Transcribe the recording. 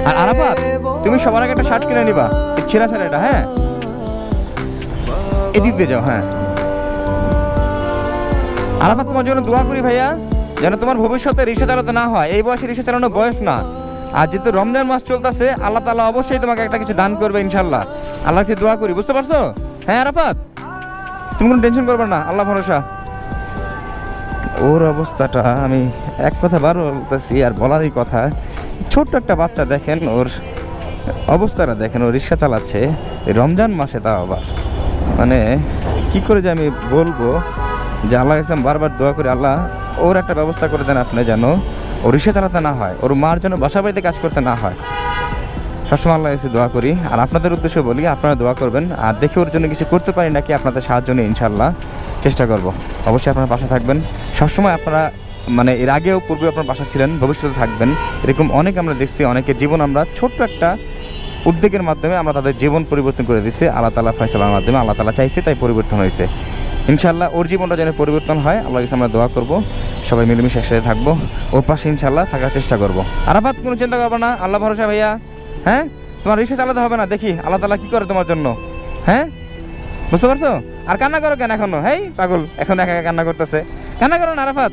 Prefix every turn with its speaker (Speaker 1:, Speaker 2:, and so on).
Speaker 1: আর আরাফাত, তুমি সবার আগে একটা শার্ট কিনে নিবা, ছেঁড়া ছেঁড়া এটা। হ্যাঁ, এদিক দিয়ে যাও। হ্যাঁ আরাফাত, তোমার জন্য দোয়া করি ভাইয়া, যেন তোমার ভবিষ্যতে রিক্সা চালাতে না হয়। এই বয়সে রিক্সা চালানোর বয়স না। আর যেহেতু রমজান মাস চলতেছে, আল্লাহ তাআলা অবশ্যই তোমাকে একটা কিছু দান করবে ইনশাল্লাহ। আল্লাহ কাছে দোয়া করি, বুঝতে পারছো? হ্যাঁ আরাফাত, তুমি কোনো টেনশন করবে না, আল্লাহ ভরসা। ওর অবস্থাটা আমি এক কথা বারবার বলতেছি, আর বলারই কথা। ছোট্ট একটা বাচ্চা, দেখেন ওর অবস্থাটা দেখেন, ও রিক্সা চালাচ্ছে এই রমজান মাসে, তাও আবার। মানে কি করে যে আমি বলবো, যে আল্লাহ কাছে আমি বারবার দোয়া করি, আল্লাহ ওর একটা ব্যবস্থা করে দেন আপনি, যেন ও রিক্সা চালাতে না হয়, ওর মার যেন বাসা বাড়িতে কাজ করতে না হয়। সবসময় আল্লাহ কাছে দোয়া করি। আর আপনাদের উদ্দেশ্যে বলি, আপনারা দোয়া করবেন। আর দেখে ওর জন্য কিছু করতে পারি নাকি আপনাদের সাহায্য নিয়ে ইনশাল্লাহ চেষ্টা করব। অবশ্যই আপনার পাশে থাকবেন সবসময়। আপনারা মানে এর আগেও পূর্বে আপনার পাশে ছিলেন, ভবিষ্যতে থাকবেন। এরকম অনেক আমরা দেখছি, অনেকের জীবন আমরা ছোট্ট একটা উদ্যোগের মাধ্যমে আমরা তাদের জীবন পরিবর্তন করে দিচ্ছি। আল্লাহ তাআলা ফয়সালার মাধ্যমে, আল্লাহ তাআলা চাইছে তাই পরিবর্তন হয়েছে। ইনশাল্লাহ ওর জীবনটা যেন পরিবর্তন হয়, আল্লাহর কাছে আমরা দোয়া করব। সবাই মিলেমিশে একসাথে থাকবো, ওর পাশে ইনশাল্লাহ থাকার চেষ্টা করব। আরাফাত, কোনো চিন্তা করবে না, আল্লাহ ভরসা ভাইয়া। হ্যাঁ, তোমার রিক্সা চালাতে হবে না, দেখি আল্লাহ তাআলা কি করে তোমার জন্য। হ্যাঁ, বুঝতে পারছো? আর কান্না করো কেন এখনো? হেই পাগল, এখন একা একা কান্না করতেছে। কান্না করো না আরাফাত।